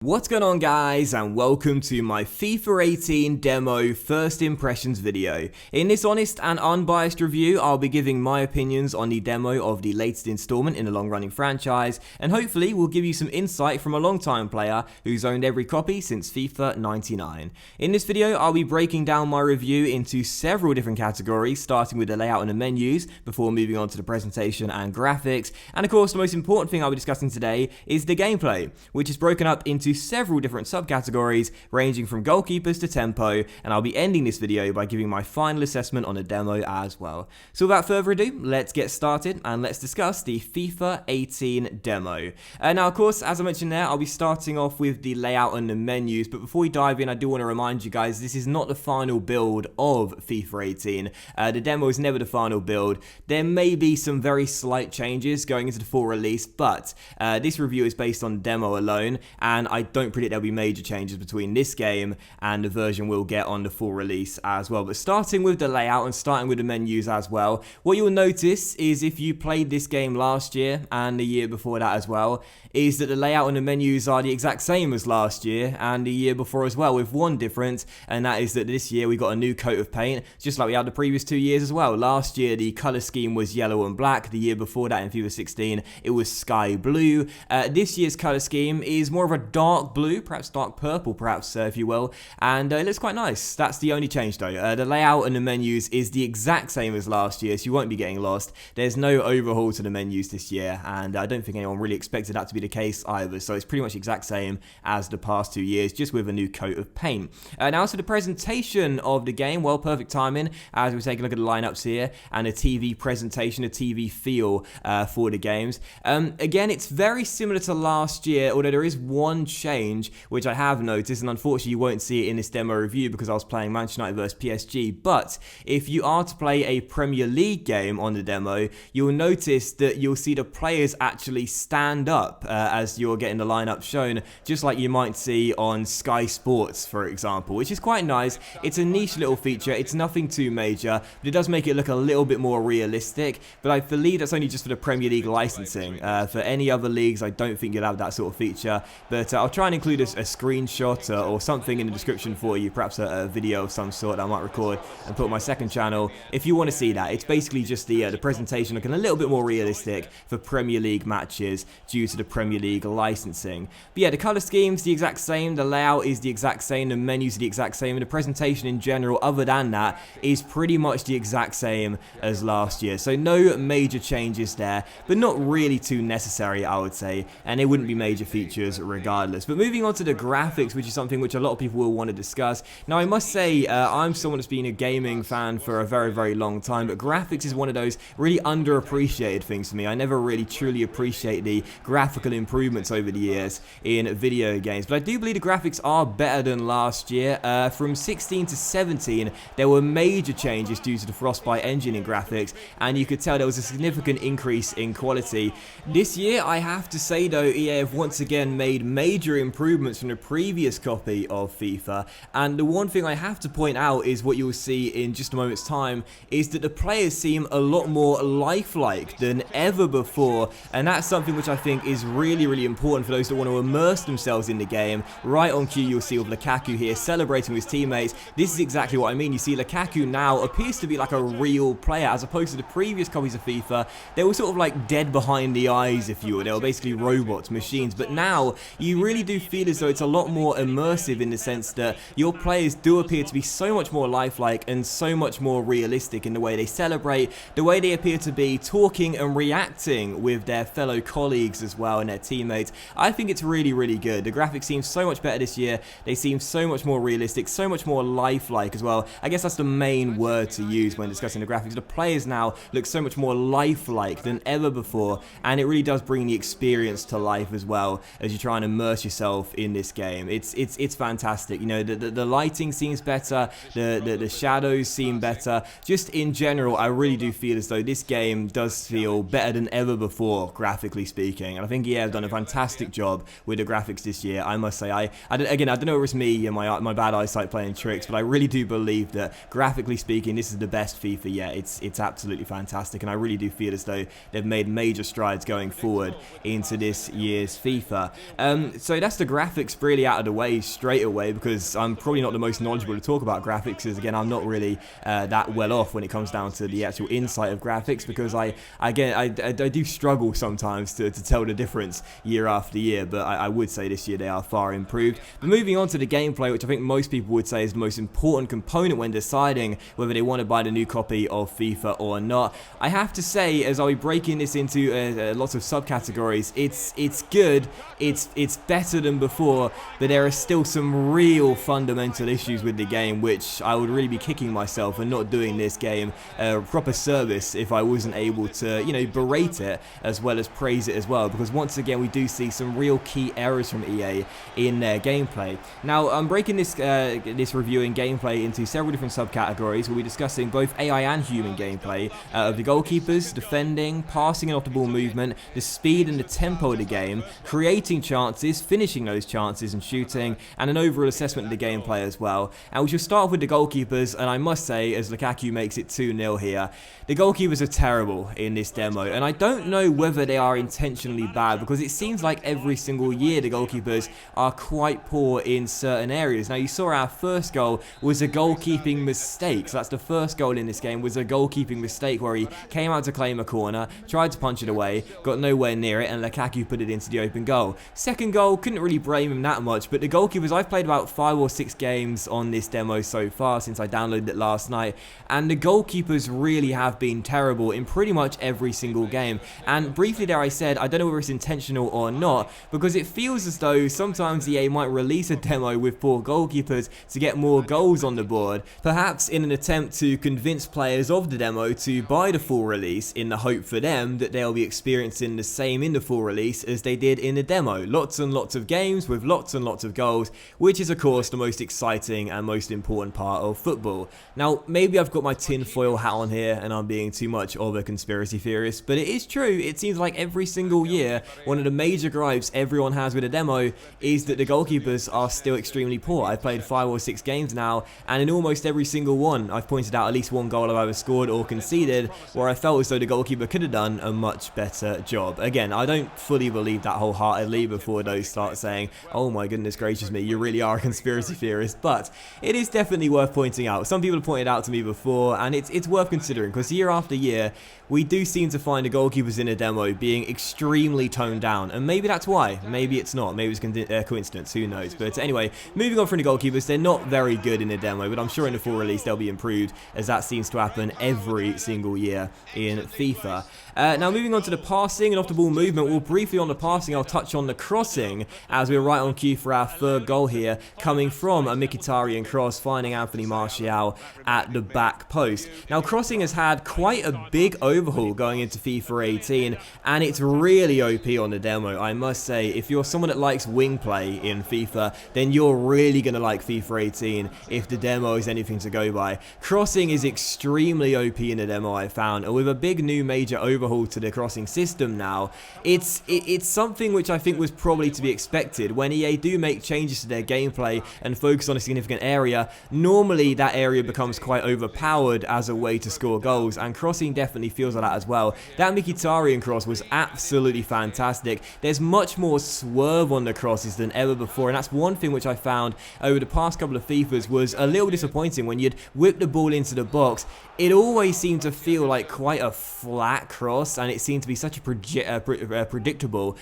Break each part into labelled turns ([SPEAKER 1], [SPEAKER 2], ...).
[SPEAKER 1] What's going on, guys, and welcome to my FIFA 18 demo first impressions video. In this honest and unbiased review, I'll be giving my opinions on the demo of the latest installment in the long-running franchise, and hopefully we'll give you some insight from a long-time player who's owned every copy since FIFA 99. In this video, I'll be breaking down my review into several different categories, starting with the layout and the menus, before moving on to the presentation and graphics, and of course the most important thing I'll be discussing today is the gameplay, which is broken up into several different subcategories ranging from goalkeepers to tempo, and I'll be ending this video by giving my final assessment on the demo as well. So without further ado, let's get started and let's discuss the FIFA 18 demo. Now of course, as I mentioned there, I'll be starting off with the layout and the menus, but before we dive in, I do want to remind you guys this is not the final build of FIFA 18. The demo is never the final build. There may be some very slight changes going into the full release, but this review is based on demo alone, and I don't predict there'll be major changes between this game and the version we'll get on the full release as well. But starting with the layout and starting with the menus as well, what you'll notice is if you played this game last year and the year before that as well, is that the layout and the menus are the exact same as last year and the year before as well, with one difference, and that is that this year we got a new coat of paint, just like we had the previous 2 years as well. Last year the colour scheme was yellow and black, the year before that in FIFA 16 it was sky blue. This year's colour scheme is more of a dark blue, perhaps dark purple perhaps, if you will, and it looks quite nice. That's the only change though. The layout and the menus is the exact same as last year, so you won't be getting lost. There's no overhaul to the menus this year, and I don't think anyone really expected that to be the case either, so it's pretty much the exact same as the past 2 years, just with a new coat of paint. Now to the presentation of the game, well, perfect timing as we take a look at the lineups here and a TV presentation, a TV feel for the games. Again, it's very similar to last year, although there is one change which I have noticed, and unfortunately you won't see it in this demo review because I was playing Manchester United versus PSG, but if you are to play a Premier League game on the demo, you'll notice that you'll see the players actually stand up as you're getting the lineup shown, just like you might see on Sky Sports, for example, which is quite nice. It's a niche little feature, it's nothing too major, but it does make it look a little bit more realistic, but I believe that's only just for the Premier League licensing. For any other leagues, I don't think you'll have that sort of feature, but I'll try and include a screenshot or something in the description for you, perhaps a video of some sort that I might record and put on my second channel if you want to see that. It's basically just the presentation looking a little bit more realistic for Premier League matches due to the Premier League licensing. But yeah, the colour scheme's the exact same, the layout is the exact same, the menus are the exact same, and the presentation in general, other than that, is pretty much the exact same as last year. So no major changes there, but not really too necessary, I would say, and it wouldn't be major features regardless. But moving on to the graphics, which is something which a lot of people will want to discuss. Now I must say, I'm someone that's been a gaming fan for a very, very long time, but graphics is one of those really underappreciated things for me. I never really truly appreciate the graphical improvements over the years in video games, but I do believe the graphics are better than last year. From 16 to 17, there were major changes due to the Frostbite engine in graphics, and you could tell there was a significant increase in quality. This year, I have to say though, EA have once again made major improvements from the previous copy of FIFA, and the one thing I have to point out is what you'll see in just a moment's time is that the players seem a lot more lifelike than ever before, and that's something which I think is really, really important for those that want to immerse themselves in the game. Right on cue, you'll see with Lukaku here celebrating with his teammates. This is exactly what I mean. You see Lukaku now appears to be like a real player, as opposed to the previous copies of FIFA. They were sort of like dead behind the eyes, if you will. They were basically robots, machines, but now you really do feel as though it's a lot more immersive in the sense that your players do appear to be so much more lifelike and so much more realistic in the way they celebrate, the way they appear to be talking and reacting with their fellow colleagues as well and their teammates. I think it's really, really good. The graphics seem so much better this year. They seem so much more realistic, so much more lifelike as well. I guess that's the main word to use when discussing the graphics. The players now look so much more lifelike than ever before, and it really does bring the experience to life as well as you try and immerse yourself in this game. It's fantastic. You know, the lighting seems better, the shadows seem better. Just in general, I really do feel as though this game does feel better than ever before, graphically speaking, and I think EA have done a fantastic job with the graphics this year. I must say, I don't know if it's me and my bad eyesight playing tricks, but I really do believe that graphically speaking, this is the best FIFA yet. It's absolutely fantastic, and I really do feel as though they've made major strides going forward into this year's FIFA. So So that's the graphics really out of the way straight away, because I'm probably not the most knowledgeable to talk about graphics, because again, I'm not really that well off when it comes down to the actual insight of graphics, because I do struggle sometimes to tell the difference year after year, but I would say this year they are far improved. But moving on to the gameplay, which I think most people would say is the most important component when deciding whether they want to buy the new copy of FIFA or not, I have to say, as I'll be breaking this into lots of subcategories, it's good, it's better than before, but there are still some real fundamental issues with the game, which I would really be kicking myself and not doing this game proper service if I wasn't able to, you know, berate it as well as praise it as well, because once again we do see some real key errors from EA in their gameplay. Now, I'm breaking this review in gameplay into several different subcategories. We'll be discussing both AI and human gameplay of the goalkeepers, defending, passing and off the ball movement, the speed and the tempo of the game, creating chances, finishing those chances and shooting, and an overall assessment of the gameplay as well. And we shall start with the goalkeepers, and I must say, as Lukaku makes it 2-0 here, the goalkeepers are terrible in this demo, and I don't know whether they are intentionally bad, because it seems like every single year the goalkeepers are quite poor in certain areas. Now, you saw our first goal was a goalkeeping mistake, so that's the first goal in this game, was a goalkeeping mistake where he came out to claim a corner, tried to punch it away, got nowhere near it, and Lukaku put it into the open goal. Second goal, couldn't really blame him that much, but the goalkeepers, I've played about 5 or 6 games on this demo so far since I downloaded it last night, and the goalkeepers really have been terrible in pretty much every single game. And briefly there I said, I don't know whether it's intentional or not, because it feels as though sometimes EA might release a demo with poor goalkeepers to get more goals on the board, perhaps in an attempt to convince players of the demo to buy the full release in the hope for them that they'll be experiencing the same in the full release as they did in the demo. Lots and lots of games with lots and lots of goals, which is of course the most exciting and most important part of football. Now, maybe I've got my tinfoil hat on here and I'm being too much of a conspiracy theorist, but it is true. It seems like every single year one of the major gripes everyone has with a demo is that the goalkeepers are still extremely poor. I've played 5 or 6 games now, and in almost every single one I've pointed out at least one goal I've either scored or conceded where I felt as though the goalkeeper could have done a much better job. Again, I don't fully believe that wholeheartedly before those start saying, oh my goodness gracious me, you really are a conspiracy theorist, but it is definitely worth pointing out. Some people have pointed out to me before, and it's worth considering, because year after year we do seem to find the goalkeepers in a demo being extremely toned down, and maybe that's why. Maybe it's not. Maybe it's coincidence. Who knows? But anyway, moving on from the goalkeepers, they're not very good in the demo, but I'm sure in the full release they'll be improved, as that seems to happen every single year in FIFA. Now, moving on to the passing and off the ball movement, well, briefly on the passing, I'll touch on the crossing, as we're right on cue for our third goal here, coming from a Mkhitaryan cross, finding Anthony Martial at the back post. Now, crossing has had quite a big overhaul going into FIFA 18, and it's really OP on the demo, I must say. If you're someone that likes wing play in FIFA, then you're really going to like FIFA 18 if the demo is anything to go by. Crossing is extremely OP in the demo, I found, and with a big new major overhaul to the crossing system now, it's something which I think was probably to be expected. When EA do make changes to their gameplay and focus on a significant area, normally that area becomes quite overpowered as a way to score goals, and crossing definitely feels like that as well. That Mkhitaryan cross was absolutely fantastic. There's much more swerve on the crosses than ever before, and that's one thing which I found over the past couple of FIFAs was a little disappointing. When you'd whip the ball into the box, it always seemed to feel like quite a flat cross, and it seemed to be such a predictable,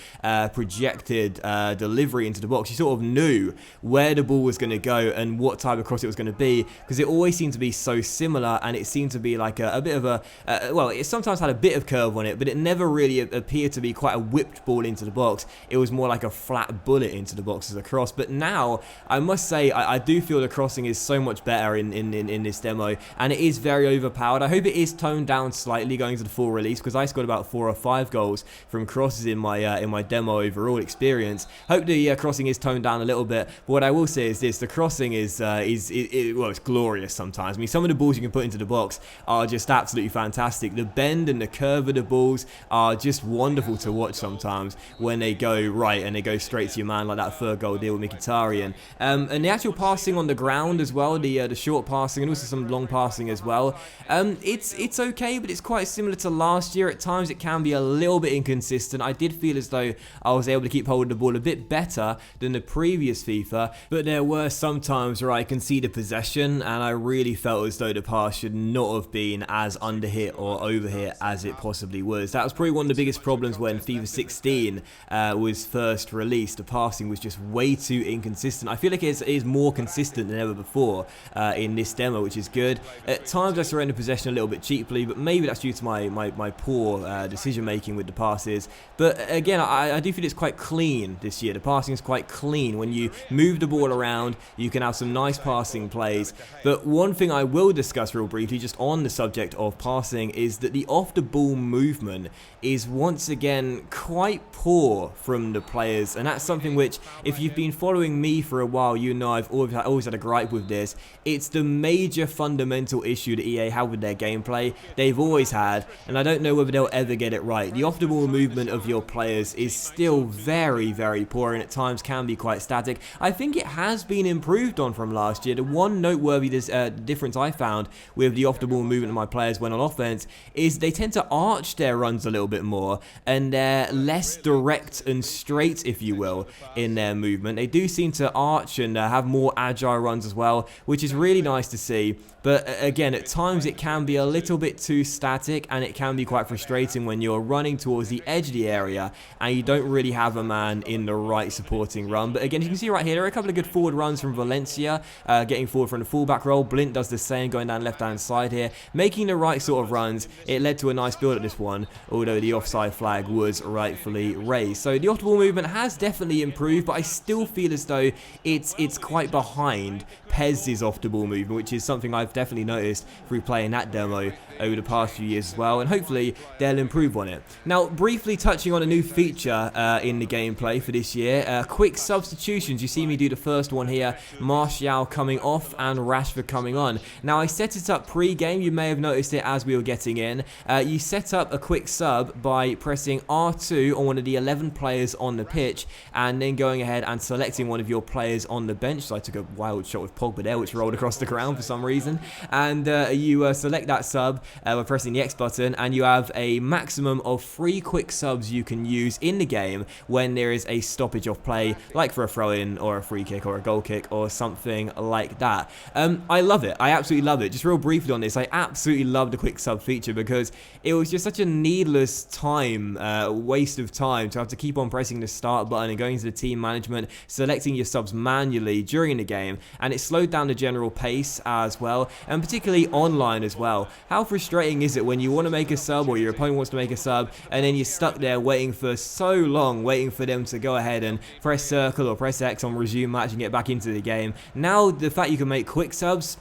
[SPEAKER 1] projected delivery into the box. You sort of knew where the ball was going to go and what type of cross it was going to be, because it always seemed to be so similar, and it seemed to be like a bit of a, well, it sometimes had a bit of curve on it, but it never really appeared to be quite a whipped ball into the box. It was more like a flat bullet into the box as a cross. But now, I must say, I do feel the crossing is so much better in this demo, and it is very overpowered. I hope it is toned down slightly going to the full release, because I scored about 4 or 5 goals from crosses in my demo overall experience. Hope the crossing is toned down a little bit. But what I will say is this: the crossing is well, it's glorious sometimes. I mean, some of the balls you can put into the box are just absolutely fantastic. The bend and the curve of the balls are just wonderful to watch sometimes when they go right and they go straight to your man, like that third goal deal with Mkhitaryan. And the actual passing on the ground as well, the short passing and also some long passing as well. It's okay, but it's quite similar to last year. At times it can be a little bit inconsistent. I did feel as though I was able to keep hold of the ball a bit better than the previous FIFA, but there were some times where I conceded possession and I really felt as though the pass should not have been as underhit or overhit as it possibly was. That was probably one of the biggest problems when FIFA 16 was first released. The passing was just way too inconsistent. I feel like it is more consistent than ever before in this demo, which is good. At times I surrender possession a little bit cheaply, but maybe that's due to my poor decision making with the passes. But again, I do feel it's quite clean this year. The passing is quite clean. When you move the ball around, you can have some nice passing plays. But one thing I will discuss real briefly, just on the subject of passing, is that the off-the-ball movement is once again quite poor from the players, and that's something which, if you've been following me for a while, you know I've always had a gripe with this. It's the major fundamental issue that EA have with their gameplay. They've always had, and I don't know whether they'll ever get it right. The off-the-ball movement of your players is still very, very poor, and at times can be quite static. I think it has been improved on from last year. The one noteworthy difference I found with the off-the-ball movement of my players when on offense is they tend to arch their runs a little bit more, and they're less direct and straight, if you will, in their movement. They do seem to arch and have more agile runs as well, which is really nice to see. But again, at times it can be a little bit too static, and it can be quite frustrating when you're running towards the edge of the area and you don't really have a man in the right supporting run. But again, you can see right here, there are a couple of good forward runs from Valencia, getting forward from the fullback role. Blint does the same, going down left-hand side here, making the right sort of runs. It led to a nice build at this one, although the offside flag was rightfully raised. So the off-the-ball movement has definitely improved, but I still feel as though it's quite behind PES's off-the-ball movement, which is something I've definitely noticed through playing that demo over the past few years as well, and hopefully they'll improve on it. Now, briefly touching on a new feature in the gameplay for this year, quick substitutions. You see me do the first one here, Martial coming off and Rashford coming on. Now, I set it up pre-game. You may have noticed it as we were getting in. You set up a quick sub by pressing R2 on one of the 11 players on the pitch, and then going ahead and selecting one of your players on the bench. So I took a wild shot with Pogba there, which rolled across the ground for some reason, and you select that sub by pressing the X button, and you have a maximum of 3 quick subs you can use in the game when there is a stoppage of play, like for a throw-in or a free kick or a goal kick or something like that. I love it. I absolutely love it. Just real briefly on this, I absolutely love the quick sub feature because it was just such a needless waste of time to have to keep on pressing the start button and going into the team management, selecting your subs manually during the game, and it slowed down the general pace as well, and particularly online as well. How frustrating is it when you want to make a sub, or your opponent wants to make a sub, and then you're stuck there waiting for so long, waiting for them to go ahead and press circle or press X on resume match and get back into the game. Now, the fact you can make quick subs,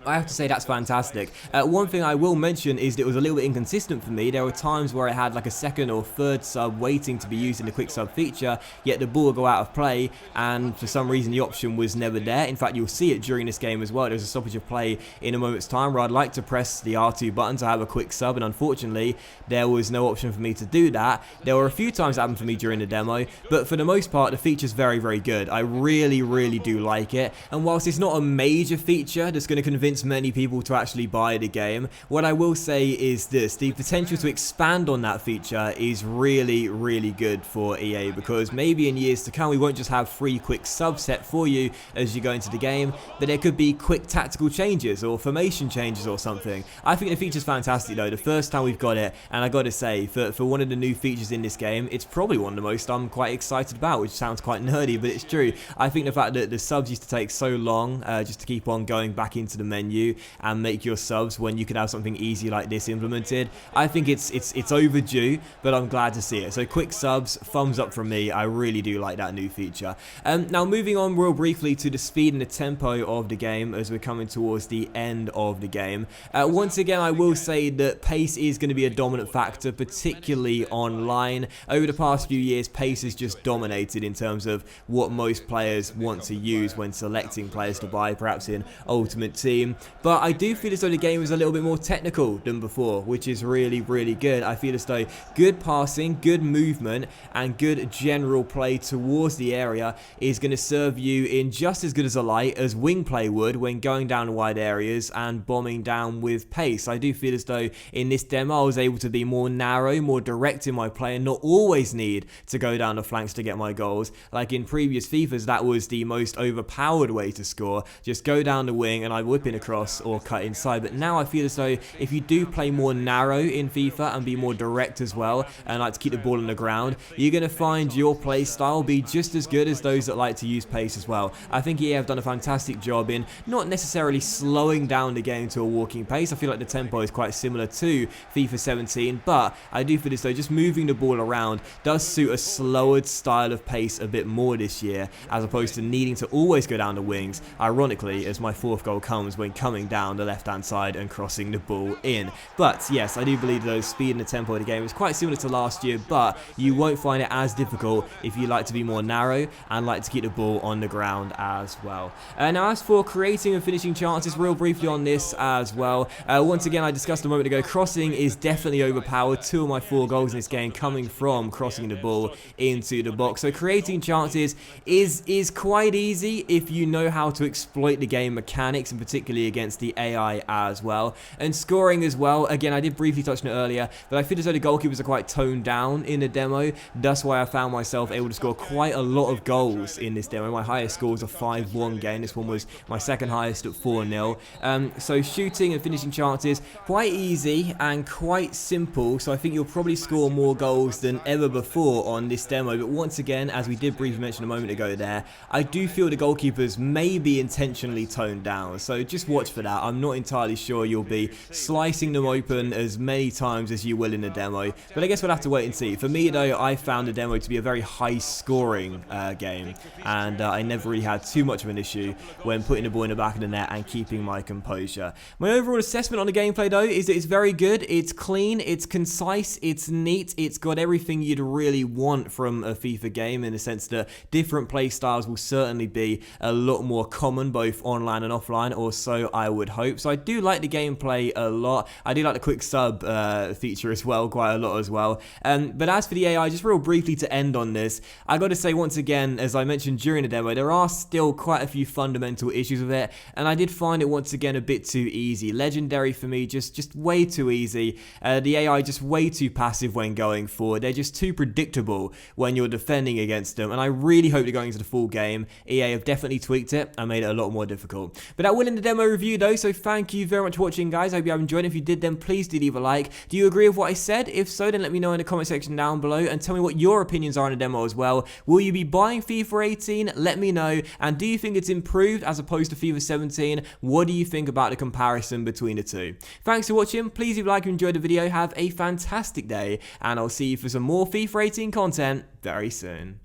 [SPEAKER 1] I have to say that's fantastic. One thing I will mention is that it was a little bit inconsistent for me. There were times where I had like a second or third sub waiting to be used in the quick sub feature, yet the ball would go out of play, and for some reason the option was never there. In fact, you'll see it during this game as well. There's a stoppage of play in a moment's time where I'd like to press the R2 button to have a quick sub, and unfortunately there was no option for me to do that. There were a few times that happened for me during the demo, but for the most part the feature's very, very good. I really, really do like it, and whilst it's not a major feature that's going to convince many people to actually buy the game, what I will say is this: the potential to expand on that feature is really, really good for EA, because maybe in years to come we won't just have 3 quick subs set for you as you go into the game, but there could be quick tactical changes or formation changes or something. I think the feature's fantastic though, the first time we've got it, and I gotta say, for one of the new features in this game, it's probably one of the most I'm quite excited about, which sounds quite nerdy, but it's true. I think the fact that the subs used to take so long just to keep on going back into the menu and make your subs when you could have something easy like this implemented, I think it's overdue, but I'm glad to see it. So quick subs, thumbs up from me. I really do like that new feature. Now moving on real briefly to the speed and the tempo of the game as we're coming towards the end of the game. Once again, I will say that pace is going to be a dominant factor, particularly online. Over the past few years, pace has just dominated in terms of what most players want to use when selecting players to buy, perhaps in Ultimate Team. 17, but I do feel as though the game is a little bit more technical than before, which is really, really good. I feel as though good passing, good movement, and good general play towards the area is going to serve you in just as good as a light as wing play would when going down wide areas and bombing down with pace. I do feel as though in this demo I was able to be more narrow, more direct in my play, and not always need to go down the flanks to get my goals. Like in previous FIFAs, that was the most overpowered way to score. Just go down the wing and I whip in across or cut inside. But now I feel as though if you do play more narrow in FIFA and be more direct as well, and like to keep the ball on the ground, you're going to find your play style be just as good as those that like to use pace as well. I think EA have done a fantastic job in not necessarily slowing down the game to a walking pace. I feel like the tempo is quite similar to FIFA 17, but I do feel as though just moving the ball around does suit a slower style of pace a bit more this year, as opposed to needing to always go down the wings, ironically, as my fourth goal comes when coming down the left-hand side and crossing the ball in. But yes, I do believe the speed and the tempo of the game is quite similar to last year, but you won't find it as difficult if you like to be more narrow and like to keep the ball on the ground as well. Now, as for creating and finishing chances, real briefly on this as well. Once again, I discussed a moment ago, crossing is definitely overpowered. 2 of my 4 goals in this game coming from crossing the ball into the box. So creating chances is quite easy if you know how to exploit the game mechanics, and particularly against the AI as well. And scoring as well, again, I did briefly touch on it earlier, but I feel as though the goalkeepers are quite toned down in the demo. That's why I found myself able to score quite a lot of goals in this demo. My highest score was a 5-1 game. This one was my second highest at 4-0. So shooting and finishing chances, quite easy and quite simple. So I think you'll probably score more goals than ever before on this demo. But once again, as we did briefly mention a moment ago there, I do feel the goalkeepers may be intentionally toned down. So just watch for that. I'm not entirely sure you'll be slicing them open as many times as you will in the demo. But I guess we'll have to wait and see. For me though, I found the demo to be a very high scoring game. And I never really had too much of an issue when putting the ball in the back of the net and keeping my composure. My overall assessment on the gameplay though is that it's very good. It's clean, it's concise, it's neat, it's got everything you'd really want from a FIFA game, in the sense that different play styles will certainly be a lot more common both online and offline, or so I would hope. So I do like the gameplay a lot. I do like the quick sub feature as well, quite a lot as well. But as for the AI, just real briefly to end on this, I got to say once again, as I mentioned during the demo, there are still quite a few fundamental issues with it, and I did find it once again a bit too easy. Legendary for me, just way too easy. The AI just way too passive when going forward. They're just too predictable when you're defending against them, and I really hope that going into the full game, EA have definitely tweaked it and made it a lot more difficult. But that will end the demo review though, so thank you very much for watching, guys. I hope you have enjoyed it. If you did, then please do leave a like. Do you agree with what I said? If so, then let me know in the comment section down below and tell me what your opinions are on the demo as well. Will you be buying FIFA 18? Let me know. And do you think it's improved as opposed to FIFA 17? What do you think about the comparison between the two? Thanks for watching. Please leave a like if you enjoyed the video. Have a fantastic day, and I'll see you for some more FIFA 18 content very soon.